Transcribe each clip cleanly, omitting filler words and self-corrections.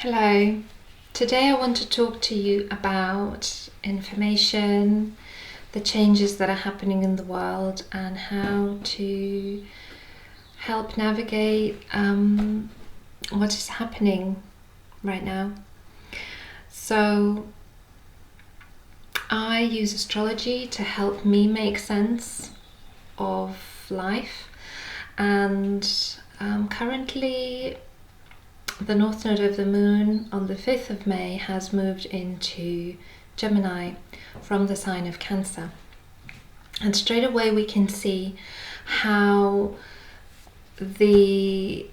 Hello. Today I want to talk to you about information, the changes that are happening in the world, and how to help navigate what is happening right now. So I use astrology to help me make sense of life, and currently the North Node of the Moon on the 5th of May has moved into Gemini from the sign of Cancer. And straight away we can see how the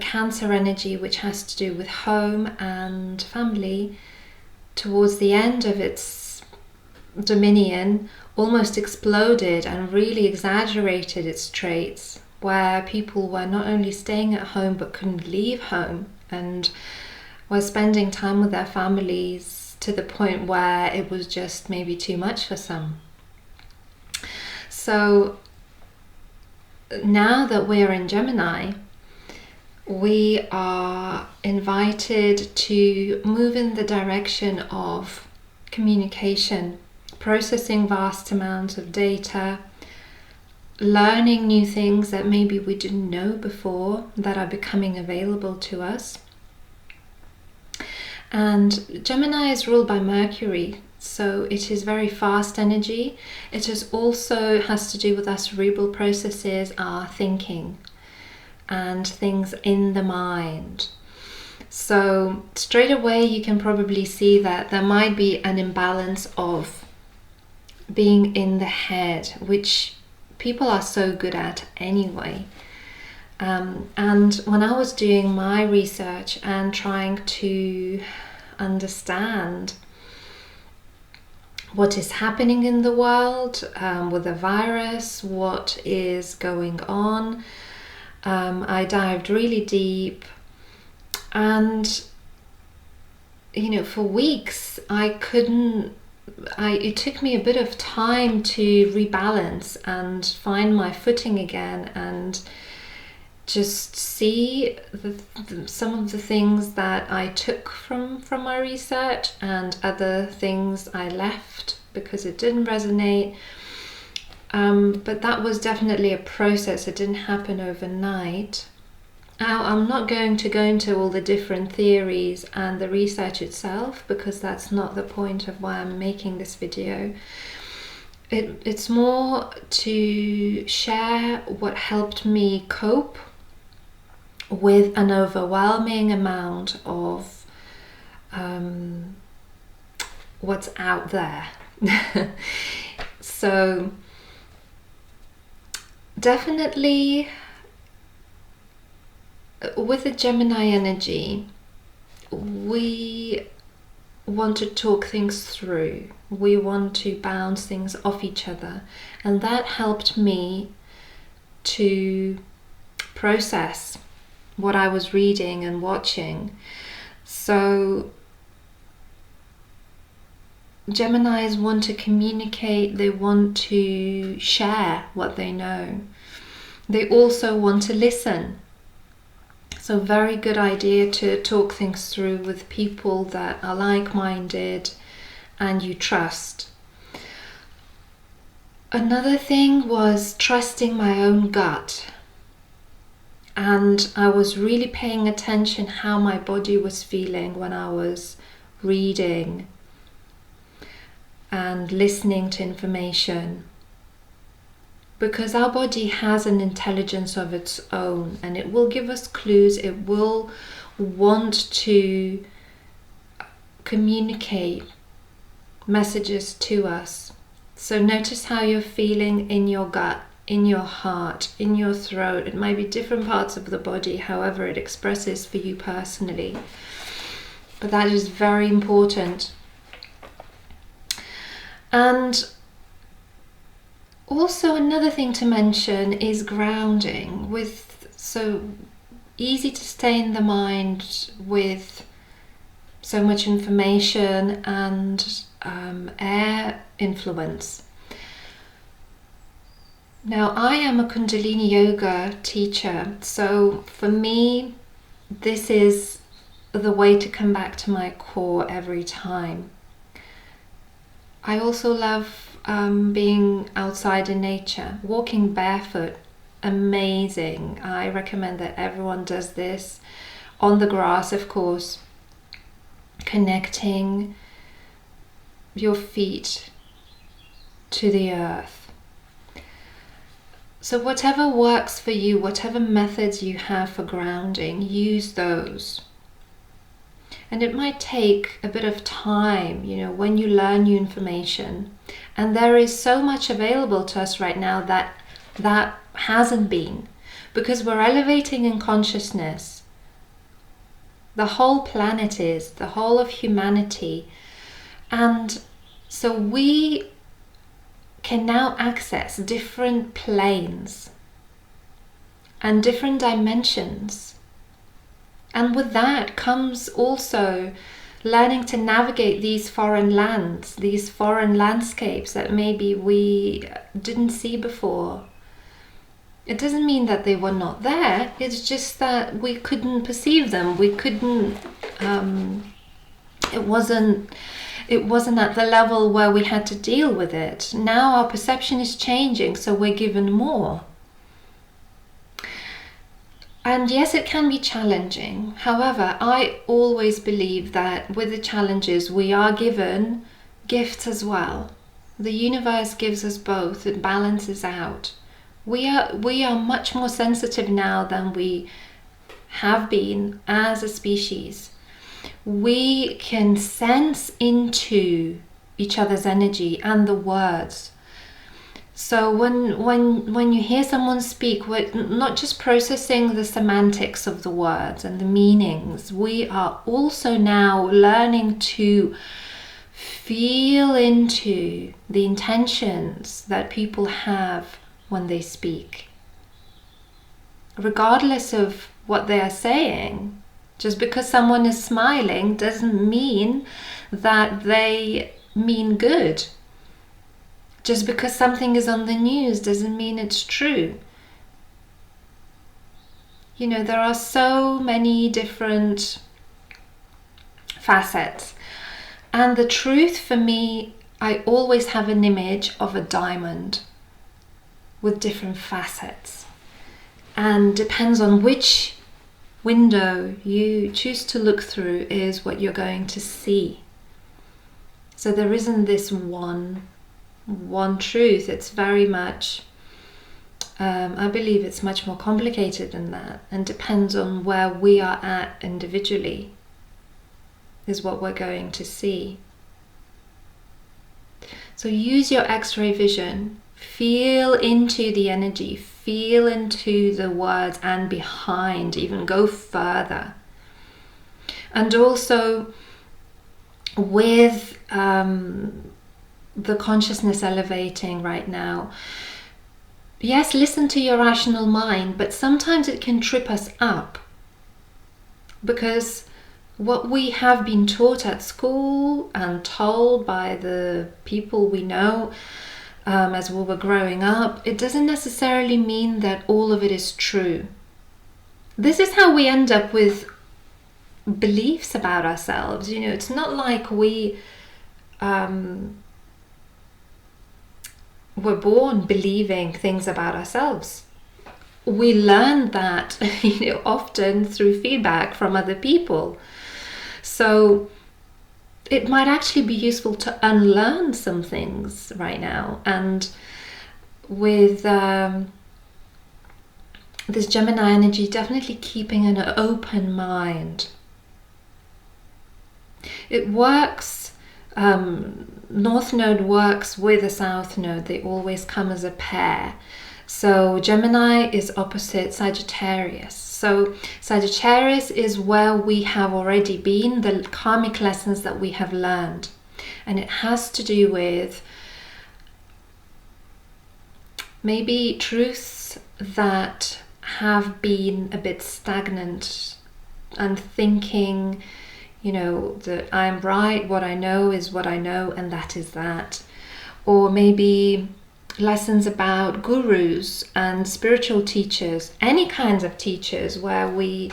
Cancer energy, which has to do with home and family, towards the end of its dominion almost exploded and really exaggerated its traits, where people were not only staying at home but couldn't leave home and were spending time with their families to the point where it was just maybe too much for some. So now that we're in Gemini, we are invited to move in the direction of communication, processing vast amounts of data, learning new things that maybe we didn't know before that are becoming available to us. And Gemini is ruled by Mercury, so it is very fast energy. It is also has to do with our cerebral processes, our thinking, and things in the mind. So straight away you can probably see that there might be an imbalance of being in the head, which people are so good at anyway. And when I was doing my research and trying to understand what is happening in the world with the virus, what is going on, I dived really deep, and for weeks it took me a bit of time to rebalance and find my footing again and just see some of the things that I took from my research and other things I left because it didn't resonate. But that was definitely a process. It didn't happen overnight. Now, I'm not going to go into all the different theories and the research itself because that's not the point of why I'm making this video. It's more to share what helped me cope with an overwhelming amount of what's out there. So definitely with the Gemini energy, we want to talk things through. We want to bounce things off each other. And that helped me to process what I was reading and watching. So Geminis want to communicate, they want to share what they know. They also want to listen. So very good idea to talk things through with people that are like-minded and you trust. Another thing was trusting my own gut. And I was really paying attention how my body was feeling when I was reading and listening to information. Because our body has an intelligence of its own and it will give us clues, it will want to communicate messages to us. So notice how you're feeling in your gut, in your heart, in your throat. It might be different parts of the body, however it expresses for you personally. But that is very important. And also another thing to mention is grounding. So easy to stay in the mind with so much information and air influence. Now, I am a Kundalini yoga teacher, so for me this is the way to come back to my core every time. I also love being outside in nature, walking barefoot. Amazing. I recommend that everyone does this on the grass, of course, connecting your feet to the earth. So whatever works for you, whatever methods you have for grounding, use those. And it might take a bit of time, when you learn new information. And there is so much available to us right now that hasn't been, because we're elevating in consciousness. The whole planet is, the whole of humanity. And so we can now access different planes and different dimensions. And with that comes also learning to navigate these foreign lands, these foreign landscapes that maybe we didn't see before. It doesn't mean that they were not there, it's just that we couldn't perceive them. We couldn't, it wasn't at the level where we had to deal with it. Now our perception is changing, so we're given more. And yes, it can be challenging. However, I always believe that with the challenges, we are given gifts as well. The universe gives us both. It balances out. We are much more sensitive now than we have been as a species. We can sense into each other's energy and the words. So when you hear someone speak, we're not just processing the semantics of the words and the meanings. We are also now learning to feel into the intentions that people have when they speak. Regardless of what they are saying, just because someone is smiling doesn't mean that they mean good. Just because something is on the news doesn't mean it's true. There are so many different facets. And the truth for me, I always have an image of a diamond with different facets. And depends on which window you choose to look through is what you're going to see. So there isn't this one truth. It's very much, I believe it's much more complicated than that, and depends on where we are at individually is what we're going to see. So use your X-ray vision, feel into the energy, feel into the words and behind, even go further. And also with the consciousness elevating right now, yes, listen to your rational mind, but sometimes it can trip us up, because what we have been taught at school and told by the people we know as we were growing up, it doesn't necessarily mean that all of it is true. This is how we end up with beliefs about ourselves. It's not like we were born believing things about ourselves. We learn that often through feedback from other people. So it might actually be useful to unlearn some things right now. And with this Gemini energy, definitely keeping an open mind. It works, North Node works with a South Node. They always come as a pair. So Gemini is opposite Sagittarius. So Sagittarius is where we have already been, the karmic lessons that we have learned. And it has to do with maybe truths that have been a bit stagnant, and thinking, that I'm right, what I know is what I know, and that is that. Or maybe lessons about gurus and spiritual teachers, any kinds of teachers, where we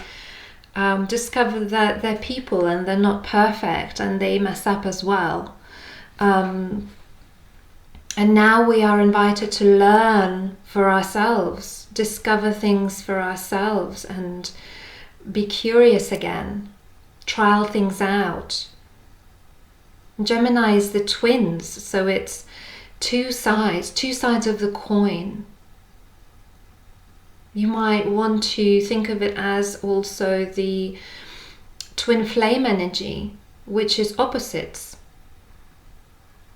discover that they're people and they're not perfect and they mess up as well. And now we are invited to learn for ourselves, discover things for ourselves, and be curious again, trial things out. Gemini is the twins, so it's two sides of the coin. You might want to think of it as also the twin flame energy, which is opposites,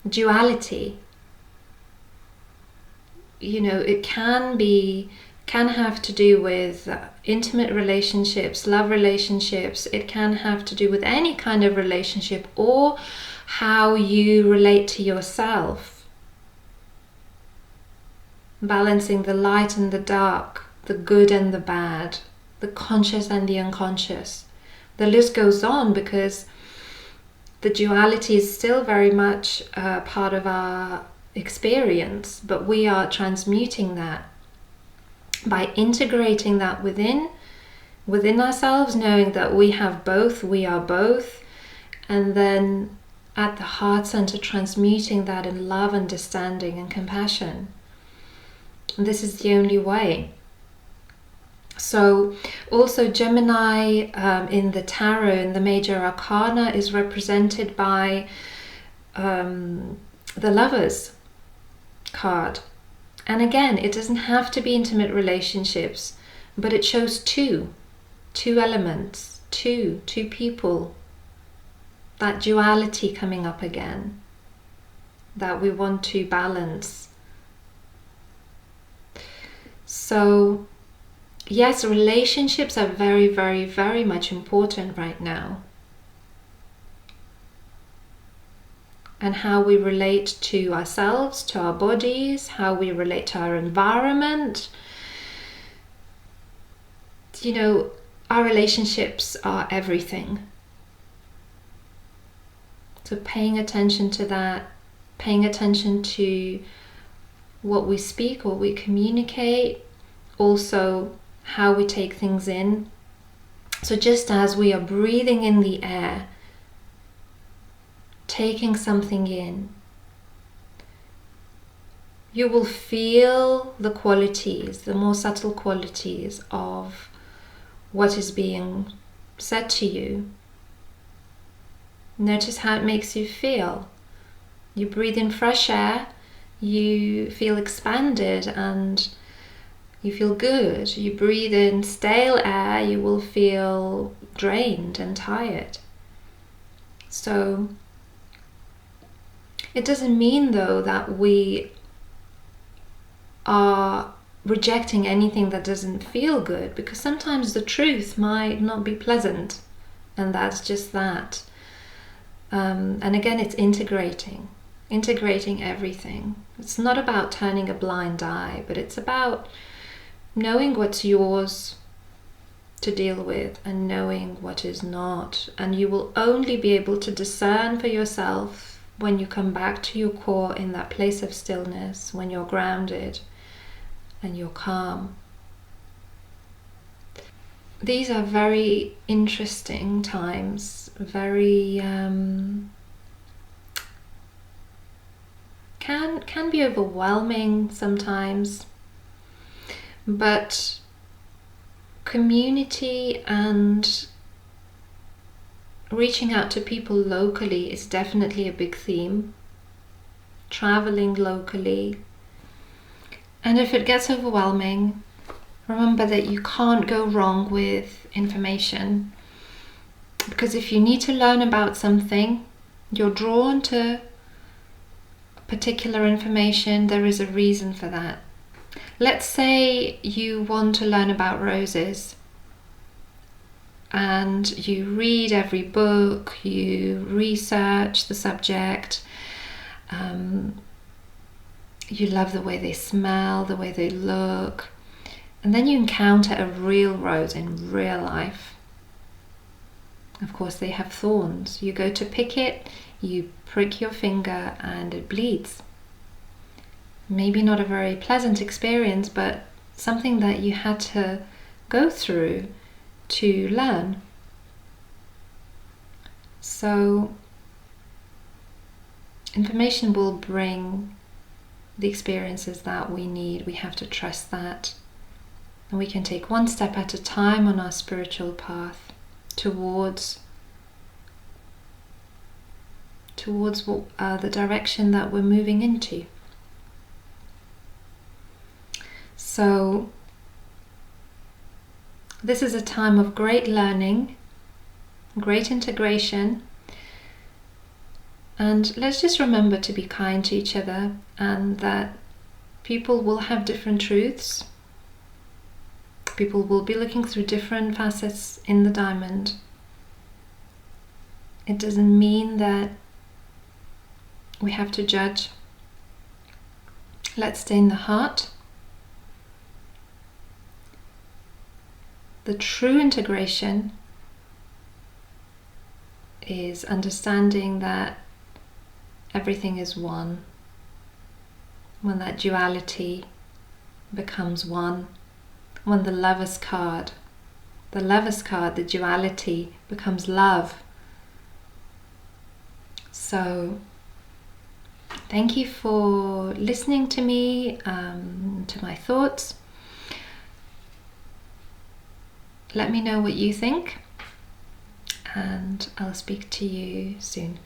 duality. You know, it can have to do with intimate relationships, love relationships. It can have to do with any kind of relationship, or how you relate to yourself. Balancing the light and the dark, the good and the bad, the conscious and the unconscious. The list goes on, because the duality is still very much part of our experience, but we are transmuting that by integrating that within ourselves, knowing that we have both, we are both, and then at the heart center transmuting that in love, understanding and compassion. And this is the only way. So also Gemini in the tarot, in the major arcana, is represented by the Lovers card. And again, it doesn't have to be intimate relationships, but it shows two elements, two people. That duality coming up again, that we want to balance. So yes, relationships are very, very, very much important right now. And how we relate to ourselves, to our bodies, how we relate to our environment. You know, our relationships are everything. So paying attention to that, paying attention to what we speak, what we communicate, also how we take things in. So just as we are breathing in the air, taking something in, you will feel the qualities, the more subtle qualities of what is being said to you. Notice how it makes you feel. You breathe in fresh air, you feel expanded and you feel good. You breathe in stale air, you will feel drained and tired. So it doesn't mean though that we are rejecting anything that doesn't feel good, because sometimes the truth might not be pleasant, and that's just that. And again, it's integrating everything. It's not about turning a blind eye, but it's about knowing what's yours to deal with and knowing what is not. And you will only be able to discern for yourself when you come back to your core in that place of stillness, when you're grounded and you're calm. These are very interesting times, very can be overwhelming sometimes, but community and reaching out to people locally is definitely a big theme. Traveling locally. And if it gets overwhelming, remember that you can't go wrong with information, because if you need to learn about something, you're drawn to particular information, there is a reason for that. Let's say you want to learn about roses and you read every book, you research the subject, you love the way they smell, the way they look, and then you encounter a real rose in real life. Of course, they have thorns. You go to pick it, you prick your finger and it bleeds. Maybe not a very pleasant experience, but something that you had to go through to learn. So information will bring the experiences that we need. We have to trust that. And we can take one step at a time on our spiritual path towards the direction that we're moving into. So this is a time of great learning, great integration, and let's just remember to be kind to each other, and that people will have different truths. People will be looking through different facets in the diamond. It doesn't mean that we have to judge. Let's stay in the heart. The true integration is understanding that everything is one. When that duality becomes one, when the the duality becomes love. So thank you for listening to me, to my thoughts. Let me know what you think, and I'll speak to you soon.